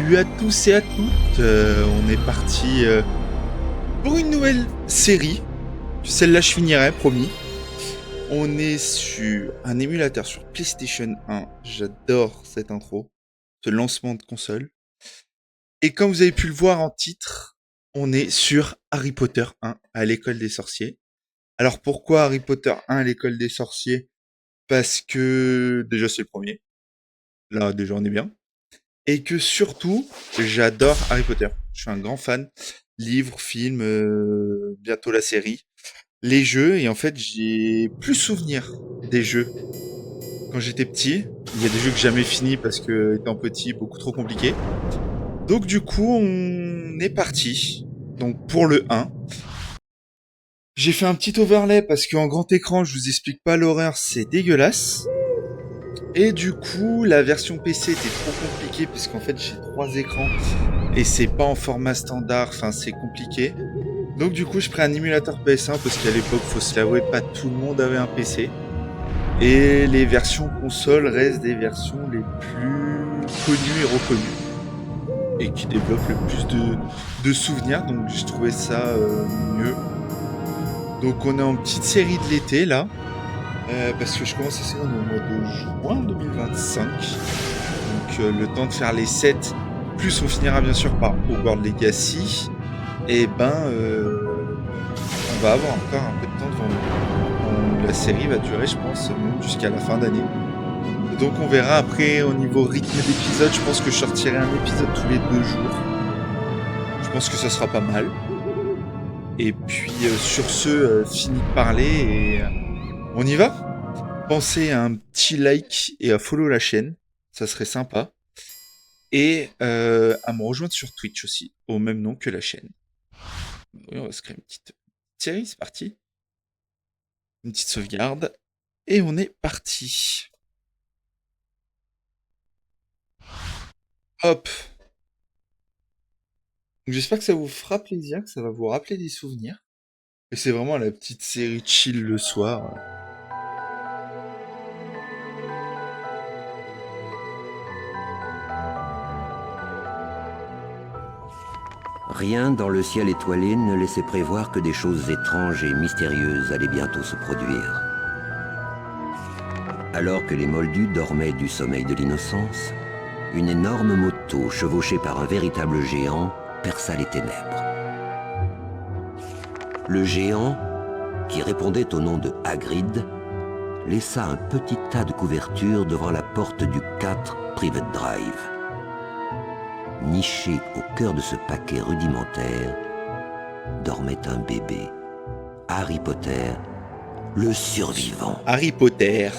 Salut à tous et à toutes. On est parti pour une nouvelle série. Celle-là, je finirai, promis. On est sur un émulateur sur PlayStation 1. J'adore cette intro, ce lancement de console. Et comme vous avez pu le voir en titre, on est sur Harry Potter 1 à l'école des sorciers. Alors pourquoi Harry Potter 1 à l'école des sorciers? Parce que déjà c'est le premier. Là déjà on est bien. Et que surtout, j'adore Harry Potter. Je suis un grand fan. Livres, films, bientôt la série. Les jeux, et en fait, j'ai plus souvenir des jeux. Quand j'étais petit, il y a des jeux que j'ai jamais fini parce que, étant petit, beaucoup trop compliqué. Donc, du coup, on est parti. Donc, pour le 1. J'ai fait un petit overlay parce qu'en grand écran, je vous explique pas l'horreur, c'est dégueulasse. Et du coup, la version PC était trop compliquée puisqu'en fait, j'ai 3 écrans et c'est pas en format standard, enfin c'est compliqué. Donc du coup je prends un émulateur PS1 parce qu'à l'époque faut se l'avouer pas tout le monde avait un PC. Et les versions console restent des versions les plus connues et reconnues. Et qui développent le plus de souvenirs, donc j'ai trouvé ça mieux. Donc on est en petite série de l'été là. Parce que je commence la série au mois de juin 2025. Donc le temps de faire les 7, plus on finira bien sûr par Hogwarts Legacy. Et on va avoir encore un peu de temps devant nous. La série va durer, je pense, même jusqu'à la fin d'année. Donc on verra après au niveau rythme d'épisode. Je pense que je sortirai un épisode tous les 2 jours. Je pense que ça sera pas mal. Et puis sur ce, fini de parler et on y va. Pensez à un petit like et à follow la chaîne, ça serait sympa. Et à me rejoindre sur Twitch aussi, au même nom que la chaîne. Oui, on va se créer une petite série, c'est parti. Une petite sauvegarde. Et on est parti. Hop. Donc, j'espère que ça vous fera plaisir, que ça va vous rappeler des souvenirs. Et c'est vraiment la petite série chill le soir. Rien dans le ciel étoilé ne laissait prévoir que des choses étranges et mystérieuses allaient bientôt se produire. Alors que les Moldus dormaient du sommeil de l'innocence, une énorme moto chevauchée par un véritable géant perça les ténèbres. Le géant, qui répondait au nom de Hagrid, laissa un petit tas de couvertures devant la porte du 4 Private Drive. Niché au cœur de ce paquet rudimentaire, dormait un bébé, Harry Potter, le survivant. Harry Potter.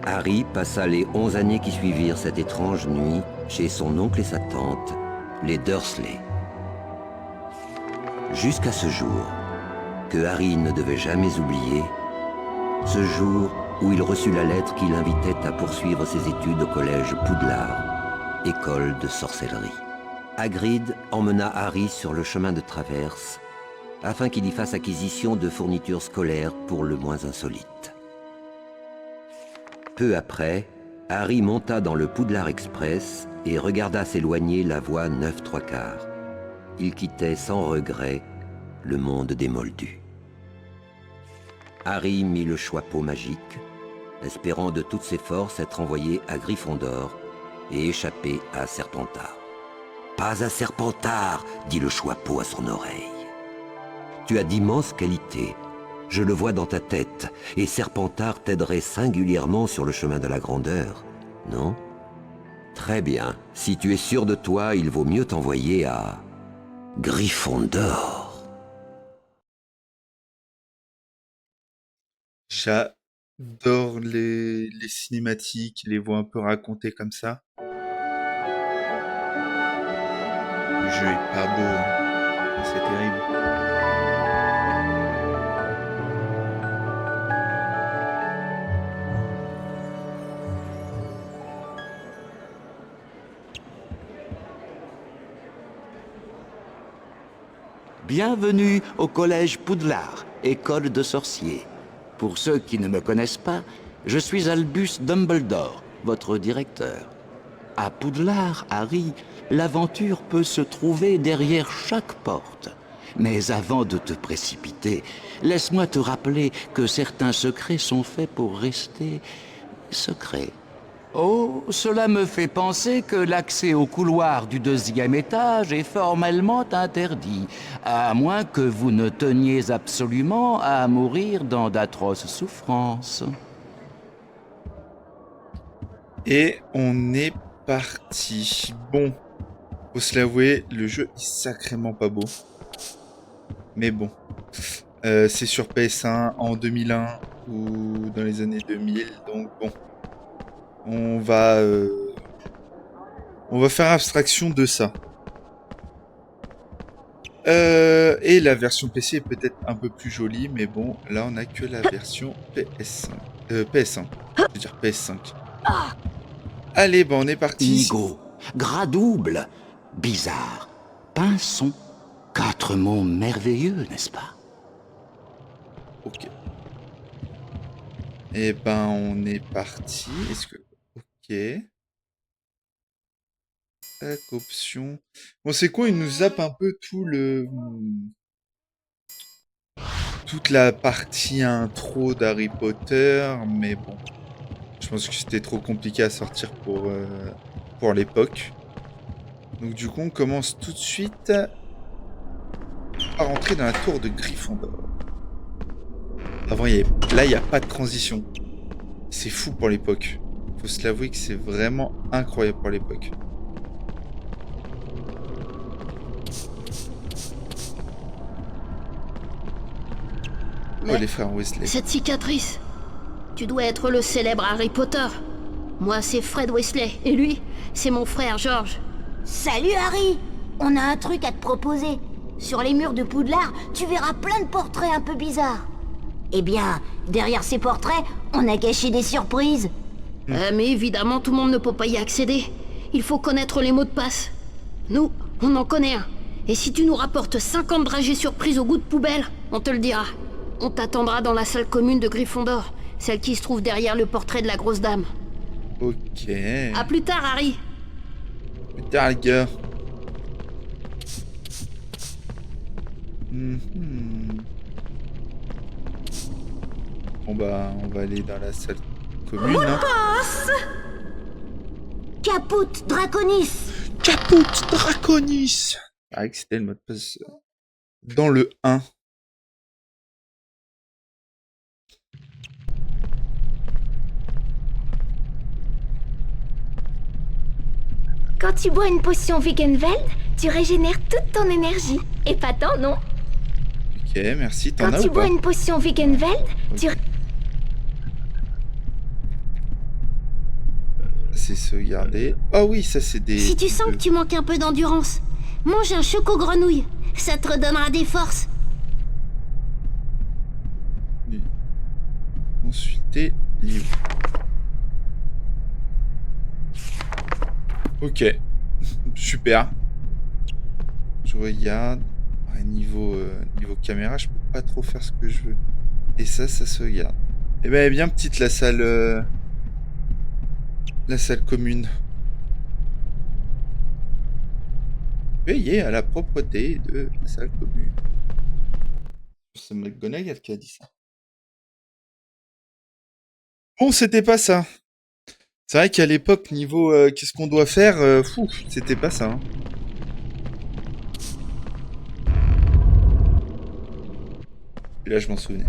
Harry passa les 11 années qui suivirent cette étrange nuit chez son oncle et sa tante, les Dursley. Jusqu'à ce jour, que Harry ne devait jamais oublier, ce jour où il reçut la lettre qui l'invitait à poursuivre ses études au collège Poudlard, école de sorcellerie. Hagrid emmena Harry sur le chemin de traverse afin qu'il y fasse acquisition de fournitures scolaires pour le moins insolites. Peu après, Harry monta dans le Poudlard Express et regarda s'éloigner la voie 9¾ Il quittait sans regret le monde des Moldus. Harry mit le choixpeau magique, espérant de toutes ses forces être envoyé à Gryffondor et échapper à Serpentard. « Pas à Serpentard !» dit le choixpeau à son oreille. « Tu as d'immenses qualités, je le vois dans ta tête, et Serpentard t'aiderait singulièrement sur le chemin de la grandeur, non ? Très bien, si tu es sûr de toi, il vaut mieux t'envoyer à Gryffondor. » J'adore les cinématiques, les voix un peu racontées comme ça. Le jeu est pas beau, hein. C'est terrible. Bienvenue au collège Poudlard, école de sorciers. Pour ceux qui ne me connaissent pas, je suis Albus Dumbledore, votre directeur. À Poudlard, Harry, L'aventure peut se trouver derrière chaque porte. Mais avant de te précipiter, laisse-moi te rappeler que certains secrets sont faits pour rester secrets. Oh, cela me fait penser que l'accès au couloir du 2e étage est formellement interdit, à moins que vous ne teniez absolument à mourir dans d'atroces souffrances. Et on est parti. Bon, faut se l'avouer, le jeu est sacrément pas beau. Mais bon, c'est sur PS1 en 2001 ou dans les années 2000, donc bon. On va faire abstraction de ça. Et la version PC est peut-être un peu plus jolie, mais bon, là on a que la version PS5. PS1, je veux dire PS5. Allez, bon, on est parti. Nigo, gras double, bizarre, pinson, 4 mots merveilleux, n'est-ce pas? Ok. Eh ben, on est parti. Est-ce que... Ok. Tac, option. Bon, c'est quoi? Il nous zappe un peu toute la partie intro d'Harry Potter, mais bon. Je pense que c'était trop compliqué à sortir pour l'époque. Donc du coup, on commence tout de suite à rentrer dans la tour de Gryffondor. Avant, là, il n'y a pas de transition. C'est fou pour l'époque. Faut se l'avouer que c'est vraiment incroyable pour l'époque. Oh, les frères Weasley. Cette cicatrice, tu dois être le célèbre Harry Potter. Moi, c'est Fred Weasley, et lui, c'est mon frère George. Salut Harry! On a un truc à te proposer. Sur les murs de Poudlard, tu verras plein de portraits un peu bizarres. Eh bien, derrière ces portraits, on a caché des surprises. Mais évidemment, tout le monde ne peut pas y accéder. Il faut connaître les mots de passe. Nous, on en connaît un. Et si tu nous rapportes 50 dragées surprises au goût de poubelle, on te le dira. On t'attendra dans la salle commune de Gryffondor, celle qui se trouve derrière le portrait de la grosse dame. Ok. À plus tard, Harry. Plus tard, les gars. Mhm. Bon bah, on va aller dans la salle commune. Hein. Caput Draconis! Caput Draconis. Ah, que c'était le mot de passe dans le 1. Quand tu bois une potion Wiggenweld, tu régénères toute ton énergie. Épatant, non? Ok, merci. T'en Quand as tu ou bois pas? une potion Wiggenweld, tu... C'est sauvegarder. Ah oui, ça c'est des... Si tu sens que tu manques un peu d'endurance, mange un choco-grenouille. Ça te redonnera des forces. Consulter livre. Ok. Super. Je regarde. Ouais, niveau caméra, je peux pas trop faire ce que je veux. Et ça sauvegarde. Eh ben, elle est bien petite la salle commune. Veillez à la propreté de la salle commune. C'est McGonagall qui a dit ça. Bon, c'était pas ça. C'est vrai qu'à l'époque, niveau qu'est-ce qu'on doit faire, c'était pas ça. Hein. Et là, je m'en souvenais.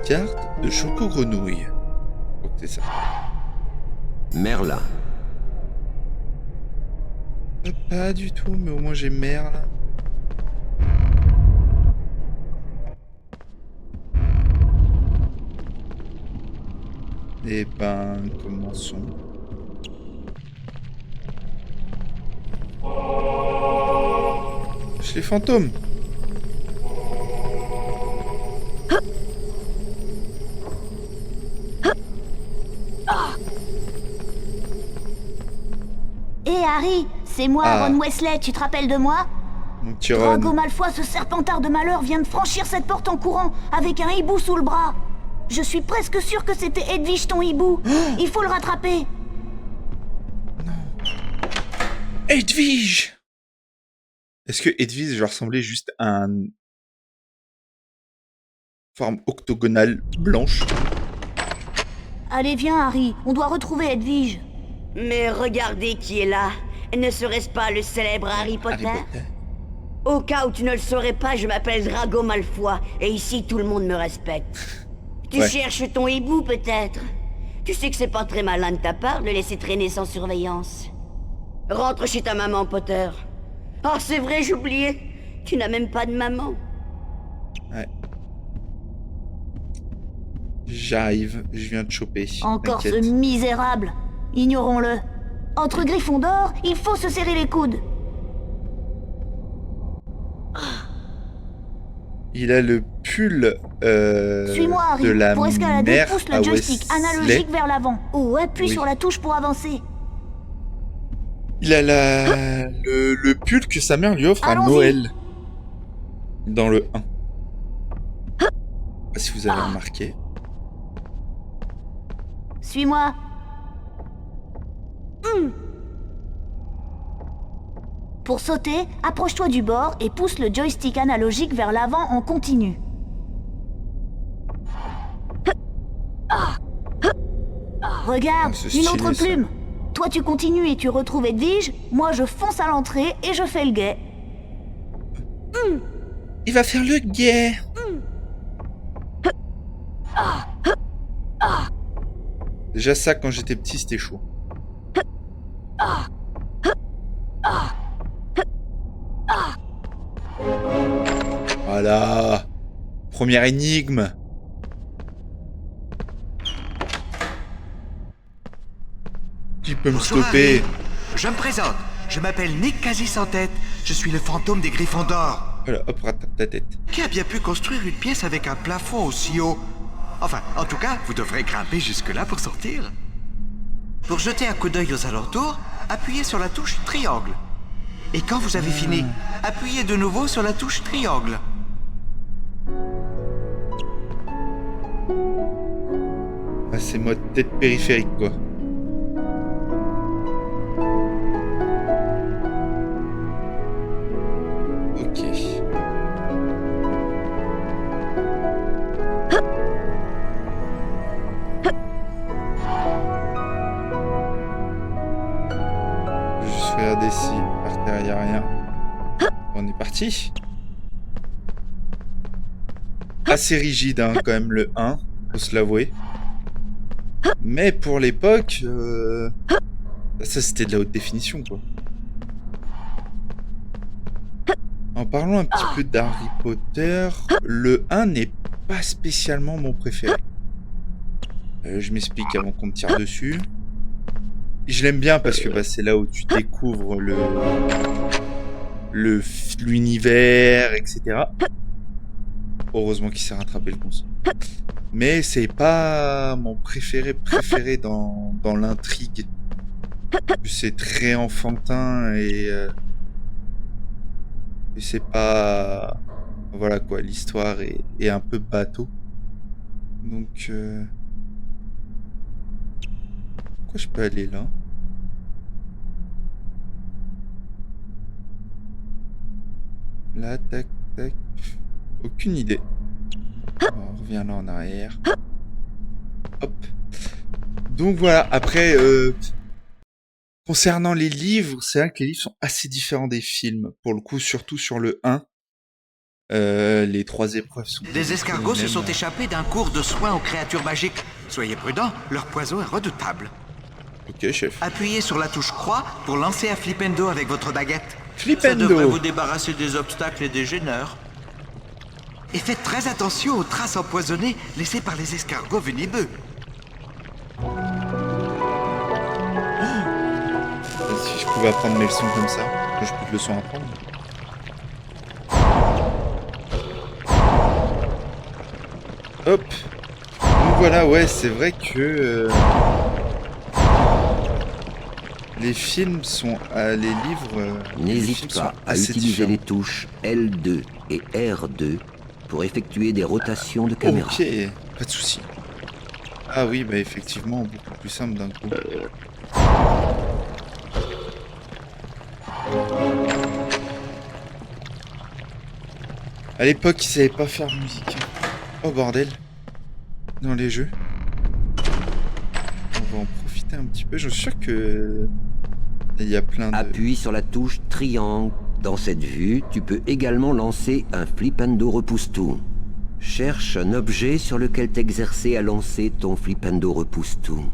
Carte de choco-grenouille. Oh, c'est ça. Merlin. Pas du tout, mais au moins j'ai Merle. Eh ben, commençons. Chez les fantômes. Hé Harry, c'est moi, Ah. Ron Weasley, tu te rappelles de moi? Mon petit Drago Ron. Malfoy, ce serpentard de malheur, vient de franchir cette porte en courant, avec un hibou sous le bras. Je suis presque sûre que c'était Edwige ton hibou. Il faut le rattraper. Edwige! Est-ce que Edwige ressemblait juste à une forme octogonale blanche? Allez, viens, Harry. On doit retrouver Edwige. Mais regardez qui est là. Ne serait-ce pas le célèbre Harry Potter? Au cas où tu ne le saurais pas, je m'appelle Drago Malfoy, et ici tout le monde me respecte. Tu Ouais. cherches ton hibou peut-être? Tu sais que c'est pas très malin de ta part de le laisser traîner sans surveillance. Rentre chez ta maman, Potter. Oh, c'est vrai, j'oubliais. Tu n'as même pas de maman. Ouais. J'arrive, je viens de choper. Encore ce t'inquiète. misérable. Ignorons-le. Entre Gryffondor, il faut se serrer les coudes. Il a le pull Suis-moi, de Harry. la Pour escalader, mère pousse à le joystick Wesley. analogique vers l'avant. Ou appuie Oui. sur la touche pour avancer. Il a le pull que sa mère lui offre à Allons-y. Noël. Dans le 1. Je sais pas si vous avez remarqué. Suis-moi. Pour sauter, approche-toi du bord et pousse le joystick analogique vers l'avant en continu. Regarde, Ah, c'est une stylé, autre ça. plume. Toi tu continues et tu retrouves Edwige, moi je fonce à l'entrée et je fais le guet. Il va faire le guet. Déjà ça, quand j'étais petit, c'était chaud. Voilà. Première énigme. Qui peut me Bonjour, stopper? Harry. Je me présente. Je m'appelle Nick Quasi-Sans-Tête. Je suis le fantôme des Gryffondors. Voilà, hop, rattrape ta tête. Qui a bien pu construire une pièce avec un plafond aussi haut? Enfin, en tout cas, vous devrez grimper jusque-là pour sortir. Pour jeter un coup d'œil aux alentours, appuyez sur la touche triangle. Et quand vous avez fini, appuyez de nouveau sur la touche triangle. Ah, c'est mode tête périphérique, quoi. Ok. Je vais juste regarder si par terre il n'y a rien. On est parti. Assez rigide, hein, quand même, le 1, faut se l'avouer. Mais pour l'époque, ça c'était de la haute définition, quoi. En parlant un petit peu d'Harry Potter, le 1 n'est pas spécialement mon préféré. Je m'explique avant qu'on me tire dessus. Je l'aime bien parce que bah, c'est là où tu découvres l'univers, etc. Heureusement qu'il s'est rattrapé le console. Mais c'est pas mon préféré dans l'intrigue. C'est très enfantin et c'est pas... Voilà quoi, l'histoire est un peu bateau. Donc... Pourquoi je peux aller là? Là, tac, tac. Aucune idée. On revient là en arrière. Hop. Donc voilà, après... Concernant les livres, c'est vrai que les livres sont assez différents des films. Pour le coup, surtout sur le 1. Les 3 épreuves sont... Des escargots se les sont mêmes. échappés d'un cours de soins aux créatures magiques. Soyez prudents, leur poison est redoutable. Ok, chef. Appuyez sur la touche croix pour lancer un flipendo avec votre baguette. Ça devrait vous Flipendo. débarrasser des obstacles et des gêneurs. Et faites très attention aux traces empoisonnées laissées par les escargots venimeux. Si je pouvais apprendre mes leçons comme ça, j'ai plus de leçons à apprendre. Hop. Donc voilà, ouais, c'est vrai que les films sont, les livres, les films N'hésite sont pas à assez utiliser différents. les touches L2 et R2 pour effectuer des rotations de caméra. Ok, pas de souci. Ah oui, bah effectivement, beaucoup plus simple d'un coup. À l'époque, ils savaient pas faire de musique. Oh bordel. Dans les jeux. On va en profiter un petit peu. Je suis sûr que... il y a plein de... Appuie sur la touche triangle. Dans cette vue, tu peux également lancer un flipendo repousse-tout. Cherche un objet sur lequel t'exercer à lancer ton flipendo repousse-tout.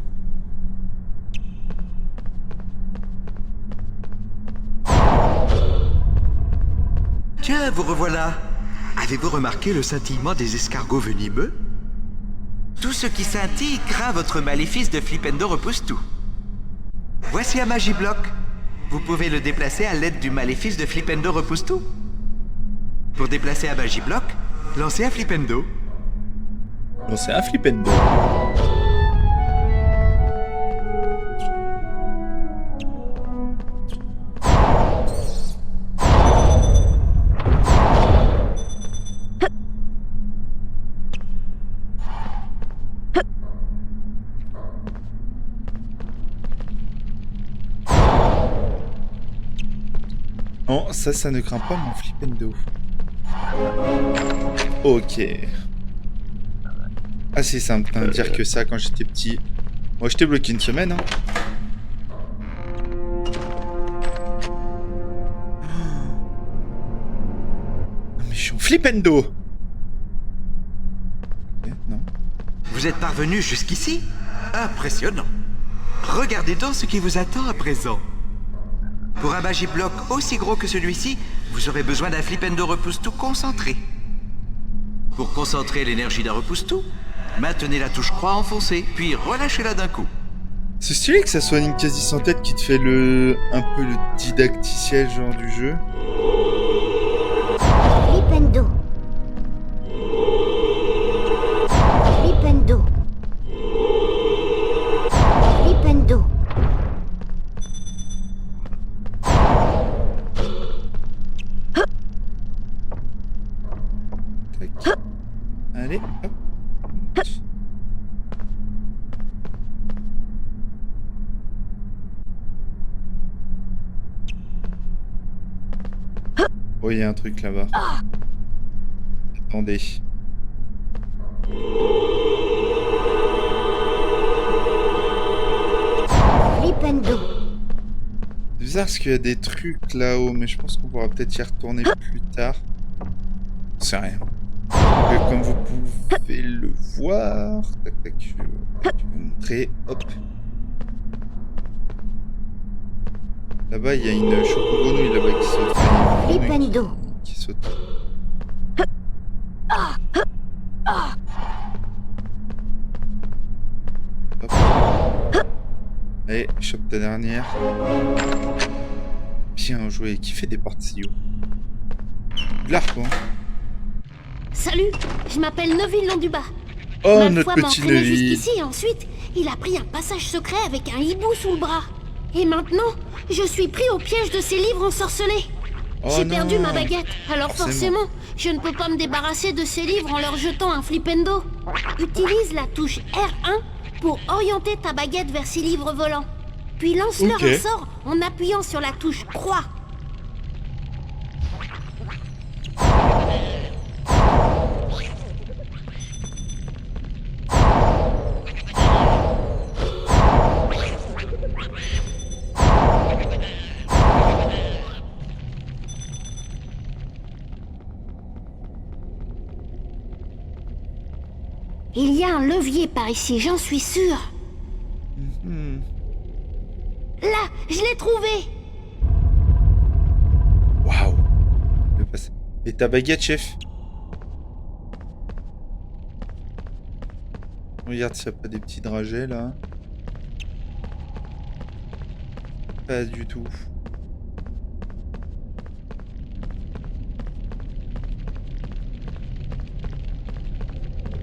Tiens, vous revoilà. Avez-vous remarqué le scintillement des escargots venimeux? Tout ce qui scintille craint votre maléfice de Flipendo repousse-tout. Voici un Magiblock. Vous pouvez le déplacer à l'aide du maléfice de Flipendo repousse-tout. Pour déplacer un Magiblock, lancez un Flipendo. Bon, c'est un Flipendo. Non, ça ne craint pas mon Flipendo. Ok. Assez simple, hein, dire que ça quand j'étais petit. Moi, j'étais bloqué une semaine. Hein. Non, mais je suis en Flipendo. Ok, non. Vous êtes parvenu jusqu'ici? Impressionnant. Regardez donc ce qui vous attend à présent. Pour un Magiblock aussi gros que celui-ci, vous aurez besoin d'un Flipendo repousse-tout concentré. Pour concentrer l'énergie d'un repousse-tout, maintenez la touche croix enfoncée, puis relâchez-la d'un coup. C'est stylé que ça soit une quasi sans tête qui te fait un peu le didacticiel genre du jeu. Flipendo. Flipendo. Flipendo. Tac. Allez, hop. Oh, il y a un truc là-bas. Attendez. Flipendo. C'est bizarre parce qu'il y a des trucs là-haut, mais je pense qu'on pourra peut-être y retourner plus tard. C'est rien. Comme vous pouvez le voir... Tac, tac, je vais vous montrer. Hop. Là-bas, il y a une choco-grenouille là-bas qui saute. Enfin, il y a une grenouille Flipendo. qui saute. Hop. Allez, chope ta dernière. Bien joué. Qui fait des portes-si haut? L'art, quoi. Salut, je m'appelle Neville Londuba. Oh, Ma notre foi m'a petit entraîné Neville. jusqu'ici et ensuite, il a pris un passage secret avec un hibou sous le bras. Et maintenant, je suis pris au piège de ces livres ensorcelés. Oh J'ai non. perdu ma baguette, alors Forcément. forcément, je ne peux pas me débarrasser de ces livres en leur jetant un flipendo. Utilise la touche R1 pour orienter ta baguette vers ces livres volants. Puis lance-leur Ok. un sort en appuyant sur la touche croix. Il y a un levier par ici, j'en suis sûre. Là, je l'ai trouvé. Waouh. Le passe- Et ta baguette, chef? Regarde s'il n'y a pas des petits dragées là. Pas du tout.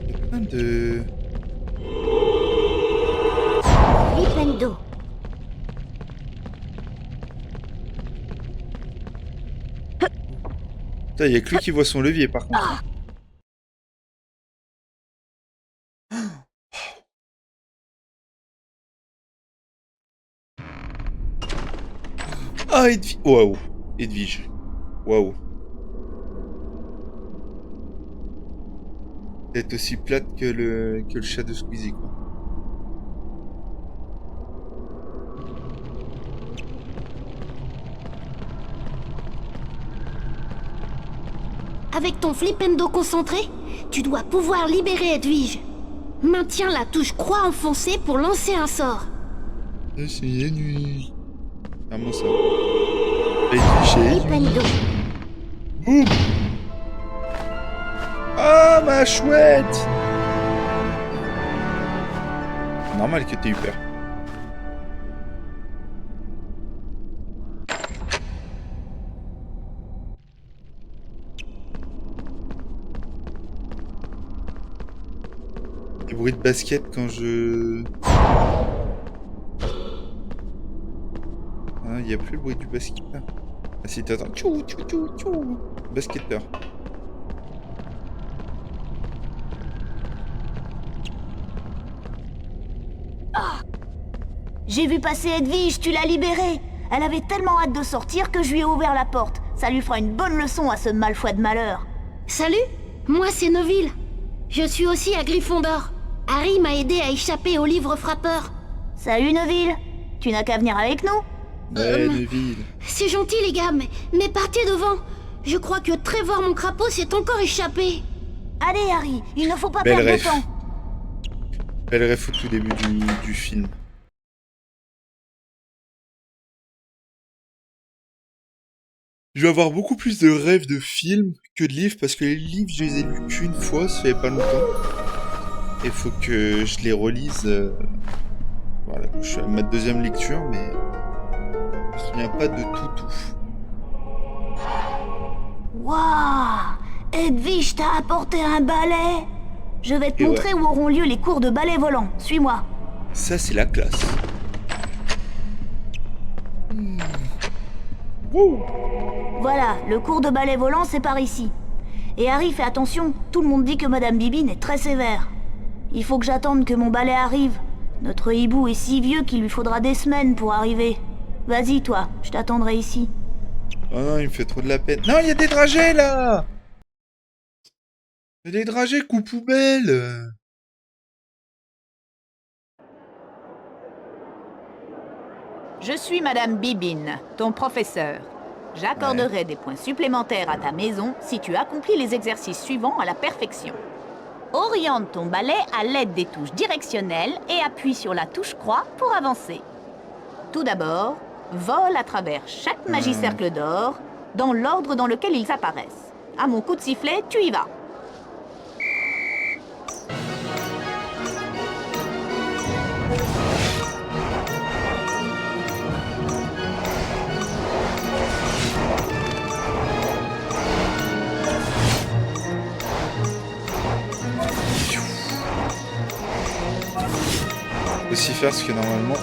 Il y a plein de... Flipendo. Putain, il y a que lui qui voit son levier par contre. Edwige. Waouh. Edwige. Waouh. Peut-être aussi plate que le chat de Squeezie, quoi. Avec ton flipendo concentré, tu dois pouvoir libérer Edwige. Maintiens la touche croix enfoncée pour lancer un sort. C'est Edwige. Comment ça? Edwige. Flipendo. Boum. Ah, ma chouette! Normal que t'aies eu peur. Des bruits de basket quand je... Ah, il n'y a plus le bruit du basket. Ah si, t'attends. Tchou, tchou, tchou, tchou. Basketteur. J'ai vu passer Edwige, tu l'as libérée. Elle avait tellement hâte de sortir que je lui ai ouvert la porte. Ça lui fera une bonne leçon à ce malfoy de malheur. Salut, moi c'est Neville. Je suis aussi à Gryffondor. Harry m'a aidé à échapper au livre frappeur. Salut Neville, tu n'as qu'à venir avec nous. Ouais, Neville. C'est gentil les gars, mais partez devant. Je crois que Trevor mon crapaud s'est encore échappé. Allez Harry, il ne faut pas Belle perdre de ref. temps. Belle ref au tout début du film. Je vais avoir beaucoup plus de rêves de films que de livres, parce que les livres, je les ai lus qu'une fois, ça fait pas longtemps. Il faut que je les relise. Voilà, je suis à ma deuxième lecture, mais je me souviens pas de tout. Waouh, Edwige t'a apporté un balai. Je vais te Et montrer où auront lieu les cours de balai volant. Suis-moi. Ça, c'est la classe. Wouh. Voilà, le cours de balai volant, c'est par ici. Et Harry, fais attention, tout le monde dit que Madame Bibine est très sévère. Il faut que j'attende que mon balai arrive. Notre hibou est si vieux qu'il lui faudra des semaines pour arriver. Vas-y, toi, je t'attendrai ici. Oh non, il me fait trop de la peine. Non, il y a des dragées, là. Il y a des dragées, coup poubelle. Je suis Madame Bibine, ton professeur. J'accorderai des points supplémentaires à ta maison si tu accomplis les exercices suivants à la perfection. Oriente ton balai à l'aide des touches directionnelles et appuie sur la touche croix pour avancer. Tout d'abord, vole à travers chaque magicercle d'or dans l'ordre dans lequel ils apparaissent. À mon coup de sifflet, tu y vas. Aussi faire ce que normalement.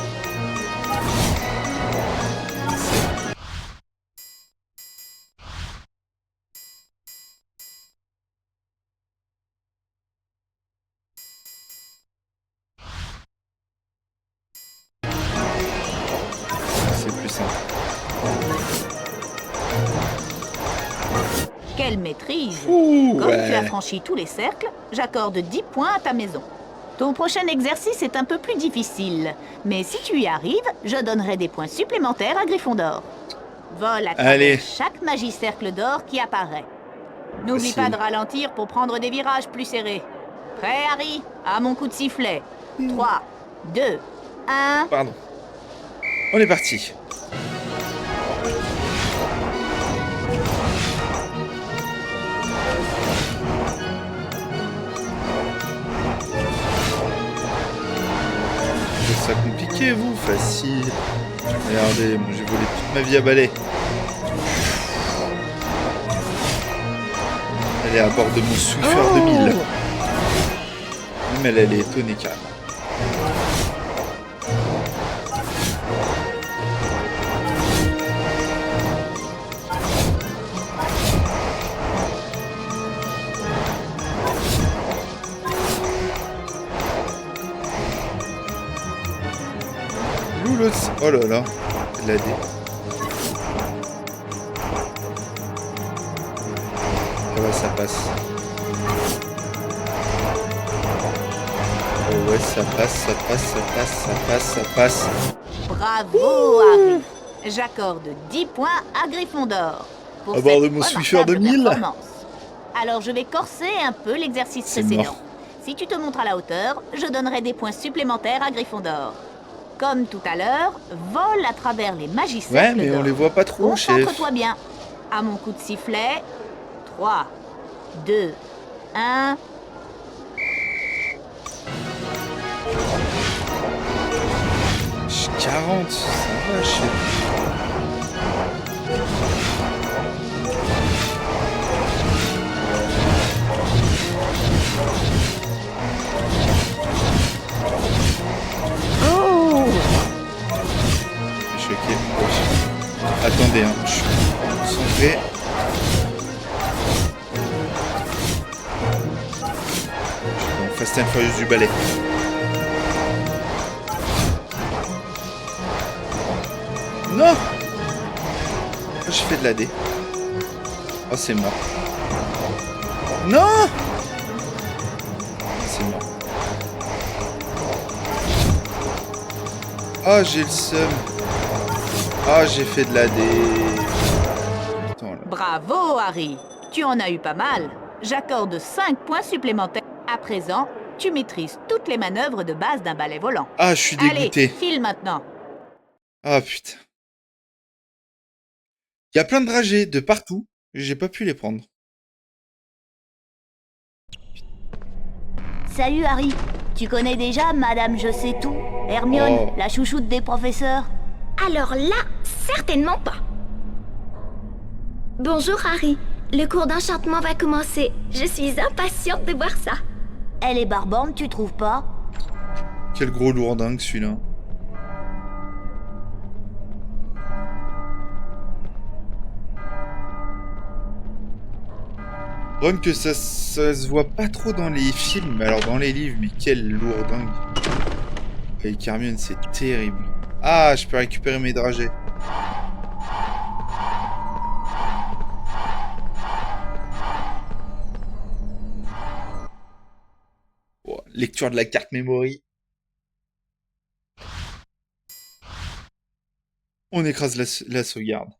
C'est plus simple. Quelle maîtrise! Ouh, Comme ouais. tu as franchi tous les cercles, j'accorde 10 points à ta maison. Ton prochain exercice est un peu plus difficile, mais si tu y arrives, je donnerai des points supplémentaires à Gryffondor. Vole à Allez. travers chaque magicercle d'or qui apparaît. N'oublie Facile. pas de ralentir pour prendre des virages plus serrés. Prêt, Harry? À mon coup de sifflet. 3, 2, 1... Pardon. On est parti. C'est ça compliqué, vous? Facile. Regardez, moi j'ai volé toute ma vie à balai. Elle est à bord de mon Swiffer 2000. Même elle est étonnée carrément. Loulos. Oh là là. Elle l'a dit. Ça va, ça passe. Oh ouais, ça passe, ça passe, ça passe, ça passe, ça passe. Bravo, Harry. J'accorde 10 points à Gryffondor. Pour À bord de cette mon Swiffer remarquable 2000. performance. Alors je vais corser un peu l'exercice C'est précédent. mort. Si tu te montres à la hauteur, je donnerai des points supplémentaires à Gryffondor. Comme tout à l'heure, vole à travers les magicercles Ouais, mais on d'or. les voit pas trop, chef. Concentre-toi bien. À mon coup de sifflet, 3, 2, 1... J'ai 40, ça va, chef. Oh! Je suis choqué. Attendez, hein, je suis concentré. Je suis dans Fast and Furious du balai. Non! J'ai fait de la D. Oh, c'est mort. Non! C'est mort. Oh, j'ai le seum. Oh, j'ai fait de la D. Attends, là. Bravo, Harry. Tu en as eu pas mal. J'accorde 5 points supplémentaires. À présent, tu maîtrises toutes les manœuvres de base d'un balai volant. Ah, je suis Allez, dégoûté. file maintenant. Ah, putain. Il y a plein de dragées de partout. J'ai pas pu les prendre. Salut Harry. Tu connais déjà Madame Je sais tout, Hermione, Oh. la chouchoute des professeurs? Alors là, certainement pas. Bonjour Harry. Le cours d'enchantement va commencer. Je suis impatiente de voir ça. Elle est barbante, tu trouves pas? Quel gros lourdingue celui-là. Problème que ça se voit pas trop dans les films, mais alors dans les livres, mais quel lourdingue. Avec Hermione, c'est terrible. Ah, je peux récupérer mes dragées. Oh, lecture de la carte memory. On écrase la sauvegarde.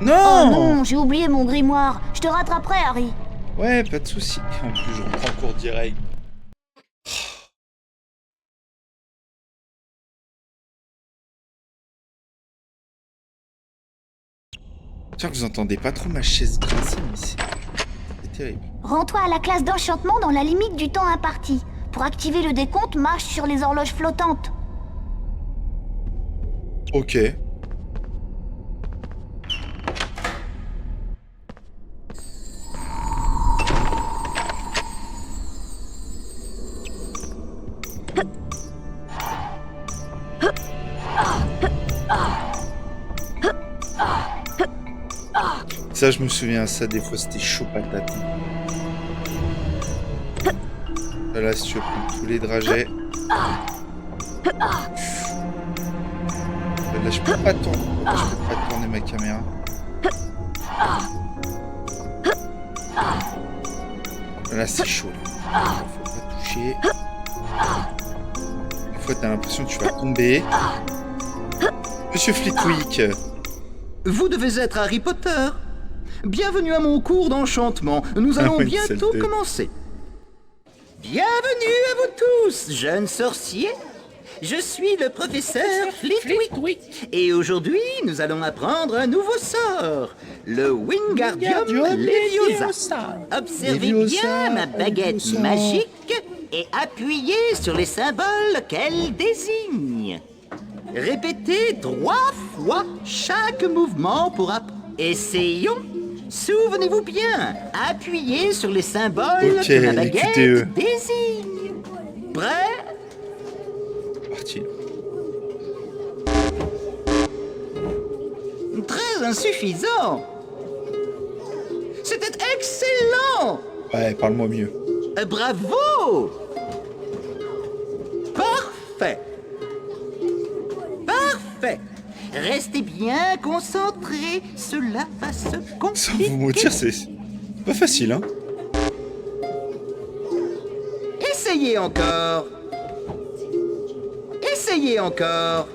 Oh Non! non, j'ai oublié mon grimoire. Je te rattraperai, Harry. Ouais, pas de soucis. En plus, je reprends cours direct. J'espère que vous entendez pas trop ma chaise grincer, mais c'est terrible. Rends-toi à la classe d'enchantement dans la limite du temps imparti. Pour activer le décompte, marche sur les horloges flottantes. Ok. Ça, je me souviens, ça, des fois, c'était chaud patate. Là, si tu veux prendre tous les dragées. Là, je peux pas tourner. Je peux pas tourner ma caméra. Là, c'est chaud. Faut pas toucher. Des fois, t'as l'impression que tu vas tomber. Monsieur Flitwick. Vous devez être Harry Potter. Bienvenue à mon cours d'enchantement. Nous allons oui, bientôt saleté. commencer. Bienvenue à vous tous, jeunes sorciers. Je suis le professeur Flitwick. Et aujourd'hui, nous allons apprendre un nouveau sort, le Wingardium Leviosa. Observez bien ma baguette magique et appuyez sur les symboles qu'elle désigne. Répétez 3 fois chaque mouvement pour Essayons. Souvenez-vous bien, appuyez sur les symboles Ok, que la les baguette QTE. désigne. Prêt? Parti. Très insuffisant. C'était excellent. Ouais, parle-moi mieux. Bravo. Parfait. Restez bien concentrés, cela va se Sans compliquer. vous mentir, c'est pas facile, hein. Essayez encore. Essayez encore.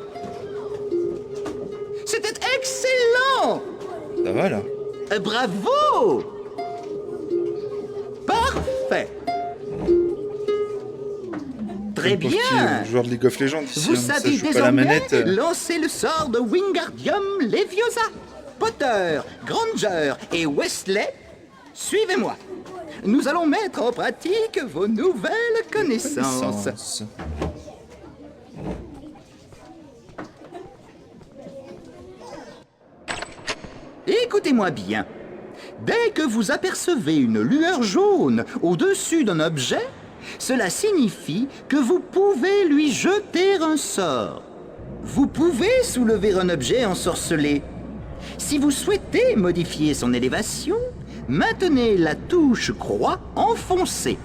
C'était excellent. Ça va, là. Bravo. Parfait. Très Comme pour qui, bien. joueur de League of Legends ici, Vous hein, ça savez joue pas la désormais manette. lancer le sort de Wingardium Leviosa. Potter, Granger et Wesley, suivez-moi. Nous allons mettre en pratique vos nouvelles connaissances. Écoutez-moi bien. Dès que vous apercevez une lueur jaune au-dessus d'un objet, cela signifie que vous pouvez lui jeter un sort. Vous pouvez soulever un objet ensorcelé. Si vous souhaitez modifier son élévation, maintenez la touche croix enfoncée.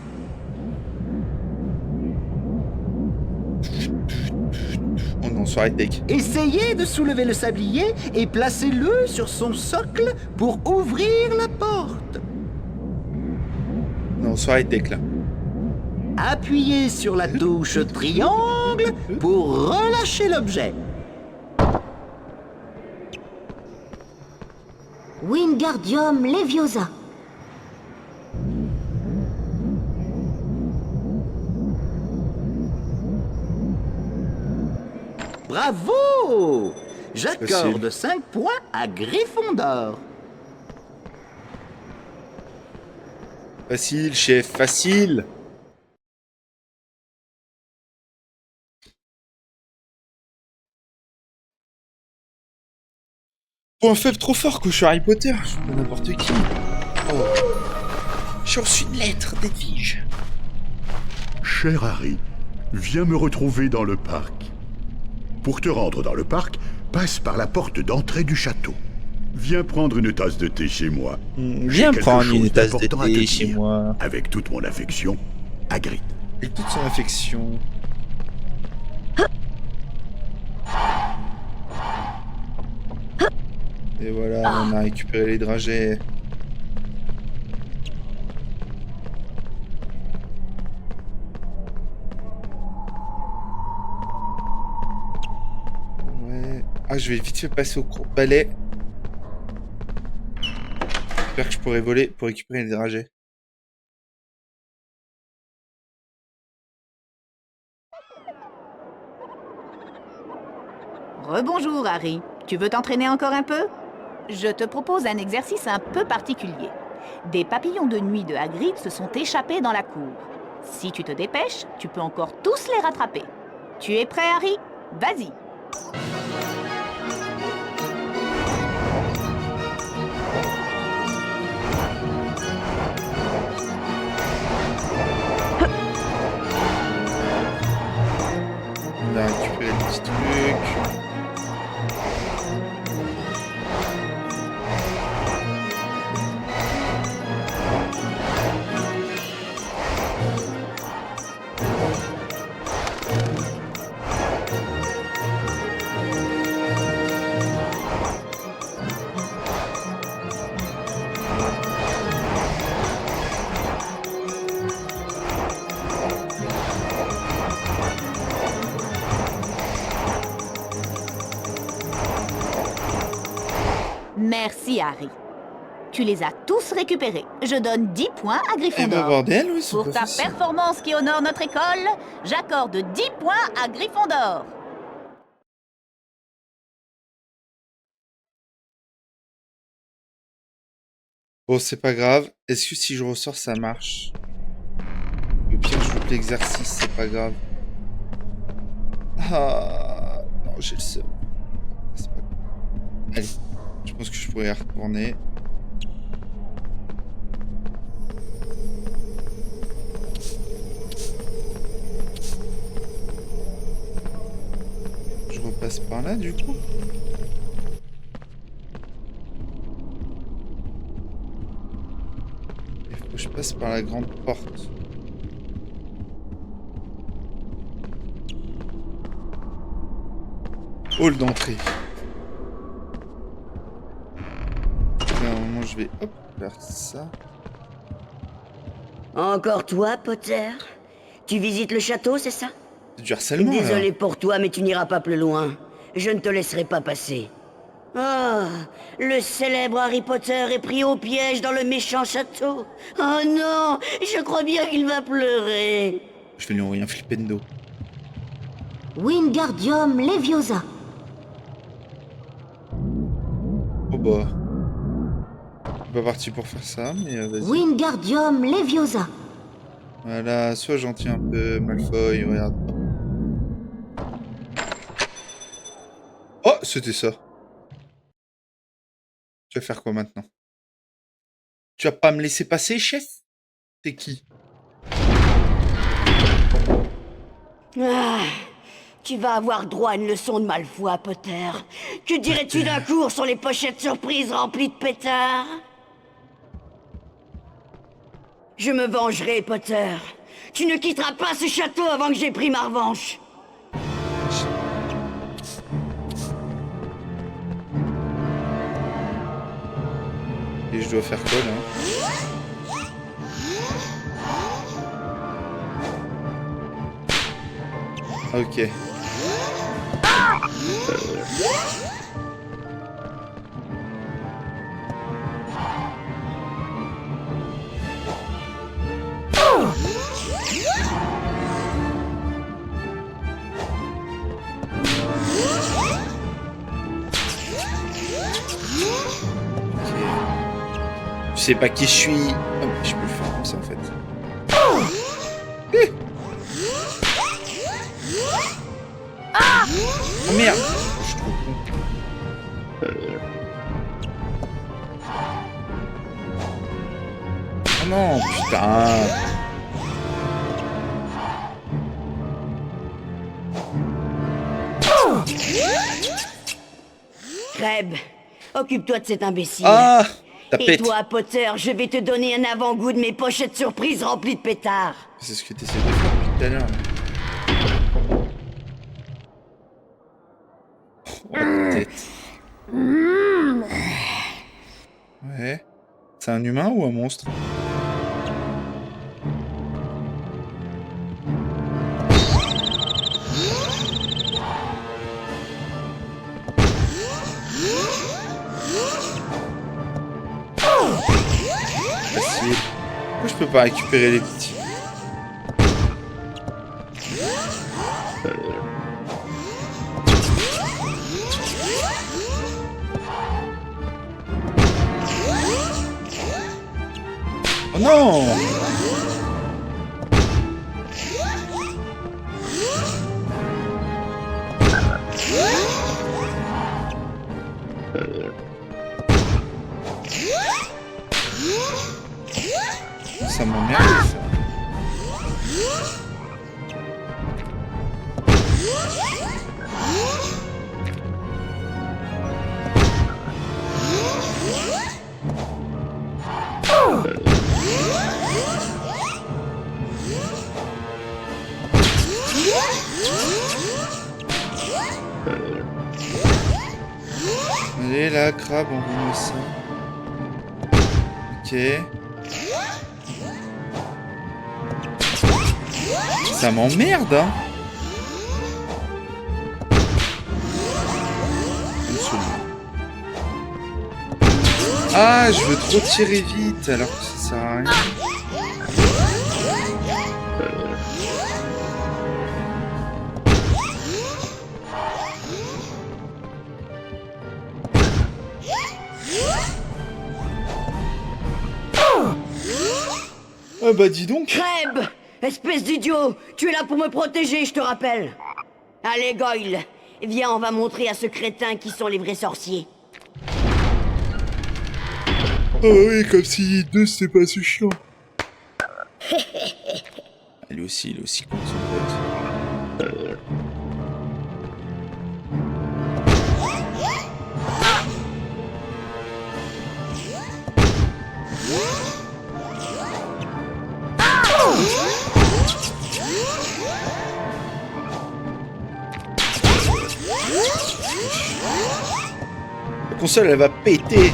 On est en soirée tech. Essayez de soulever le sablier et placez-le sur son socle pour ouvrir la porte. On est en soirée tech, là. Appuyez sur la touche triangle pour relâcher l'objet. Wingardium Leviosa. Bravo! J'accorde Facile. 5 points à Gryffondor. Facile, chef, facile. Point faible trop fort, quoi, je suis Harry Potter, je suis pas n'importe qui. Oh. J'ai reçu une lettre d'Edwige. Cher Harry, viens me retrouver dans le parc. Pour te rendre dans le parc, passe par la porte d'entrée du château. Viens prendre une tasse de thé chez moi. J'ai Viens quelque prendre chose une tasse de d'important à te thé chez dire. moi. Avec toute mon affection, Hagrid. Avec toute son affection. Et voilà, on a récupéré les dragées. Ouais. Ah, je vais vite fait passer au cours balai. J'espère que je pourrai voler pour récupérer les dragées. Rebonjour Harry, tu veux t'entraîner encore un peu? Je te propose un exercice un peu particulier. Des papillons de nuit de Hagrid se sont échappés dans la cour. Si tu te dépêches, tu peux encore tous les rattraper. Tu es prêt Harry? Vas-y! On a récupéré le petit truc. Merci Harry. Tu les as tous récupérés. Je donne 10 points à Eh Gryffondor. ben bordel, oui, c'est Pour pas ta facile. performance qui honore notre école, j'accorde 10 points à Gryffondor. Bon, c'est pas grave. Est-ce que si je ressors, ça marche? Au pire, je loupe l'exercice, c'est pas grave. Ah, non, j'ai le seum. C'est pas grave. Allez, je pense que je pourrais y retourner. Je repasse par là, du coup. Il faut que je passe par la grande porte. Hall d'entrée. je vais hop, faire ça. Encore toi, Potter? Tu visites le château, c'est ça? C'est du harcèlement, Désolé là. pour toi, mais tu n'iras pas plus loin. Je ne te laisserai pas passer. Ah, le célèbre Harry Potter est pris au piège dans le méchant château. Oh non, je crois bien qu'il va pleurer. Je vais lui envoyer un flipendo. Wingardium Leviosa. Oh bah. Je suis pas parti pour faire ça, mais vas-y. Wingardium Leviosa. Voilà, sois gentil un peu, Malfoy, regarde. Oh, c'était ça. Tu vas faire quoi maintenant? Tu vas pas me laisser passer, chef? T'es qui? Ah, tu vas avoir droit à une leçon de Malfoy, Potter. Que dirais-tu d'un cours sur les pochettes surprises remplies de pétards? Je me vengerai, Potter. Tu ne quitteras pas ce château avant que j'ai pris ma revanche. Et je dois faire quoi, là? Ok. Je sais pas qui je suis. Oh, je peux le faire comme ça en fait. Oh merde! Je suis trop con. Oh non, putain! Crèbe, occupe-toi de cet imbécile. Ah! Et toi, Potter, je vais te donner un avant-goût de mes pochettes surprises remplies de pétards. C'est ce que tu essaies de faire depuis tout à l'heure. Oh, la tête. Ouais. C'est un humain ou un monstre? Facile. Pourquoi je peux pas récupérer les petits? Oh non! Ça m'emmerde ça. Allez là, crabe, on remet ça. Ok. Ça m'emmerde, hein. Ah, je veux trop tirer vite alors que ça sert à rien. Ah bah dis donc. Crèbe! Espèce d'idiot! Tu es là pour me protéger, je te rappelle. Allez, Goyle, viens, on va montrer à ce crétin qui sont les vrais sorciers. Oh oui, comme si deux c'était pas si chiant. Il est aussi con que son pote. La console elle va péter.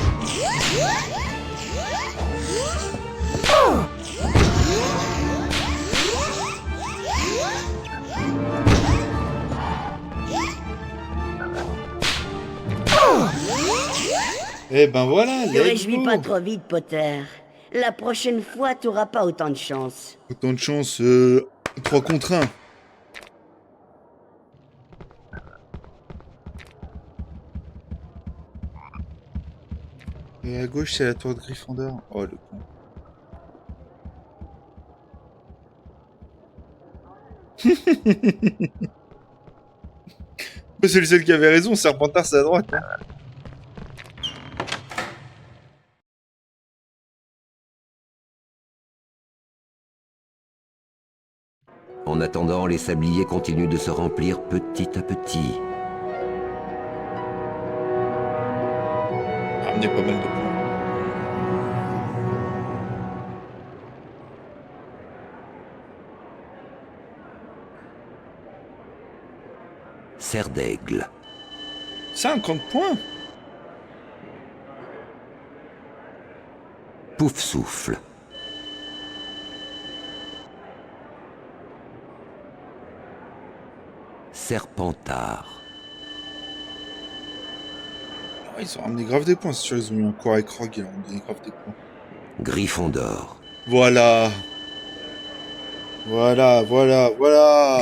Eh ben voilà, Ne réjouis pas trop vite, Potter. La prochaine fois, t'auras pas autant de chance. Autant de chance, 3 contre 1. Et à gauche, c'est la tour de Gryffondor. Oh, le con. C'est le seul qui avait raison, Serpentard, c'est à droite. Hein. En attendant, les sabliers continuent de se remplir petit à petit. Ramenez pas mal de points. Serre d'aigle. 50 points. Pouf souffle. Serpentard. Ah, ils ont ramené grave des points, c'est sûr, ils ont eu un cours avec Rogue, ils ont ramené grave des points. Gryffondor. Voilà. Voilà.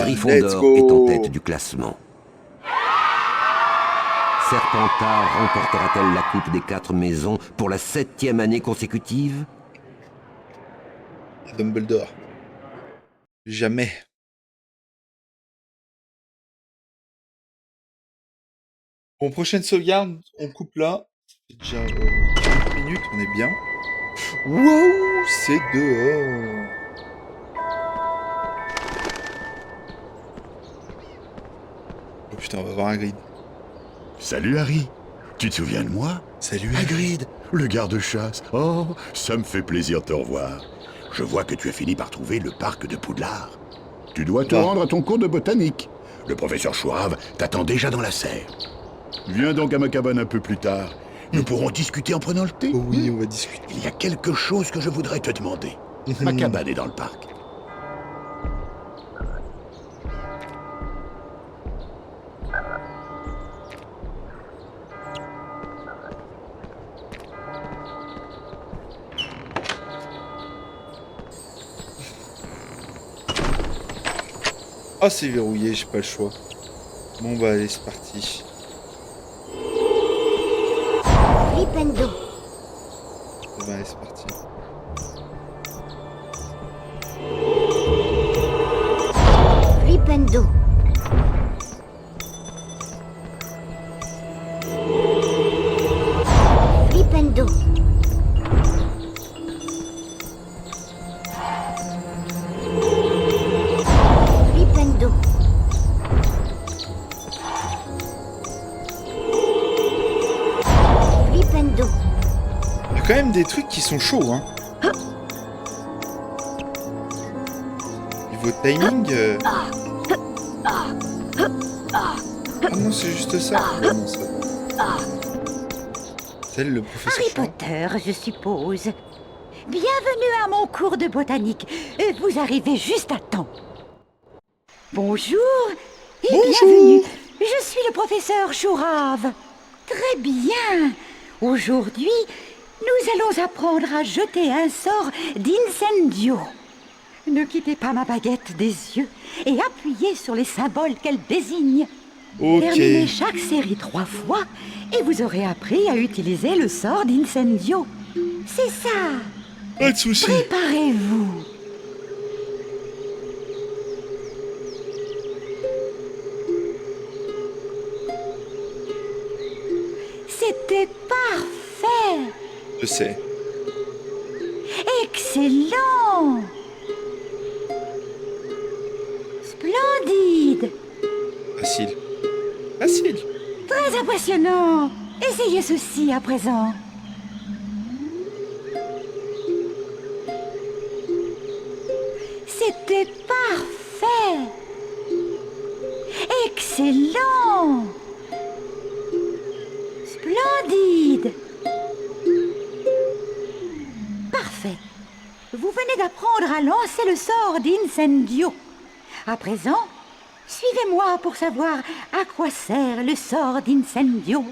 Gryffondor est en tête du classement. Serpentard remportera-t-elle la coupe des 4 maisons pour la 7e année consécutive? Dumbledore. Jamais. Bon, prochaine sauvegarde, on coupe là. C'est déjà 40 minutes, on est bien. Wow, c'est dehors. Oh putain, on va voir Hagrid. Salut Harry. Tu te souviens de moi? Salut Hagrid, le garde-chasse. Oh, ça me fait plaisir de te revoir. Je vois que tu as fini par trouver le parc de Poudlard. Tu dois te rendre à ton cours de botanique. Le professeur Chourave t'attend déjà dans la serre. Viens donc à ma cabane un peu plus tard. Nous pourrons discuter en prenant le thé. Oh oui, on va discuter. Il y a quelque chose que je voudrais te demander. Ma cabane est dans le parc. Ah, c'est verrouillé, j'ai pas le choix. Bon bah allez, c'est parti. Flipendo. Bon bah allez, c'est parti. Flipendo. Flipendo. Flipendo. Flipendo. Il y a quand même des trucs qui sont chauds, hein. Niveau timing... Ah non, c'est juste ça. Ah non, ça va. Celle, le professeur Harry Chourave. Potter, je suppose. Bienvenue à mon cours de botanique. Vous arrivez juste à temps. Bonjour et bienvenue. Je suis le professeur Chourave. Très bien. Aujourd'hui, nous allons apprendre à jeter un sort d'incendio. Ne quittez pas ma baguette des yeux et appuyez sur les symboles qu'elle désigne. Ok. Terminez chaque série 3 fois et vous aurez appris à utiliser le sort d'incendio. C'est ça. Pas de soucis. Préparez-vous. C'était parfait. Je sais. Excellent. Splendide. Facile. Facile. Très impressionnant. Essayez ceci à présent. C'était parfait. Excellent. Splendide. Parfait. Vous venez d'apprendre à lancer le sort d'incendio. À présent, suivez-moi pour savoir à quoi sert le sort d'incendio.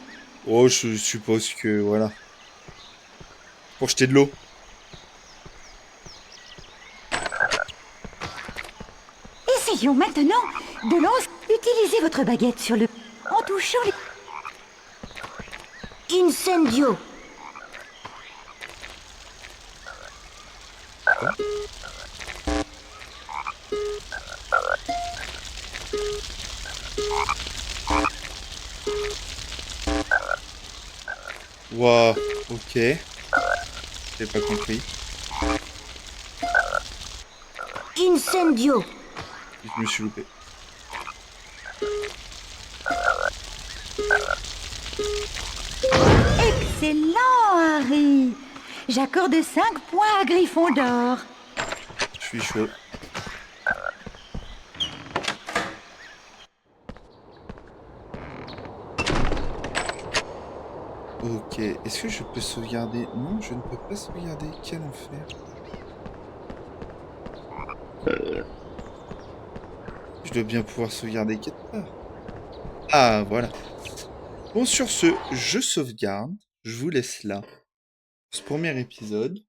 Oh, je suppose que... Voilà. pour jeter de l'eau. Essayons maintenant de lancer. Utilisez votre baguette sur le... en touchant les... Incendio. Waouh, ok. J'ai pas compris. Incendio. Je me suis loupé. Excellent, Harry. J'accorde 5 points à Gryffondor. Je suis chaud. Ok, est-ce que je peux sauvegarder? Non, je ne peux pas sauvegarder. Quel enfer. Je dois bien pouvoir sauvegarder quelque part. Ah, voilà. Bon, sur ce, je sauvegarde. Je vous laisse là. Ce premier épisode.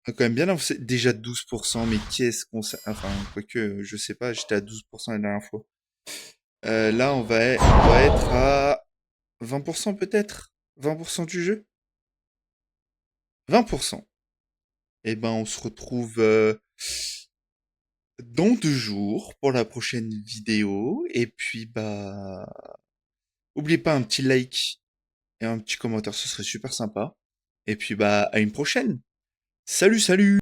On a quand même bien avancé. Déjà 12%, mais qu'est-ce qu'on... Enfin, quoique, je sais pas, j'étais à 12% la dernière fois. Là, on va être à 20% peut-être. 20% du jeu. 20%. Eh ben, on se retrouve dans 2 jours pour la prochaine vidéo. Et puis, bah... Oubliez pas un petit like et un petit commentaire, ce serait super sympa. Et puis, bah, à une prochaine. Salut, salut!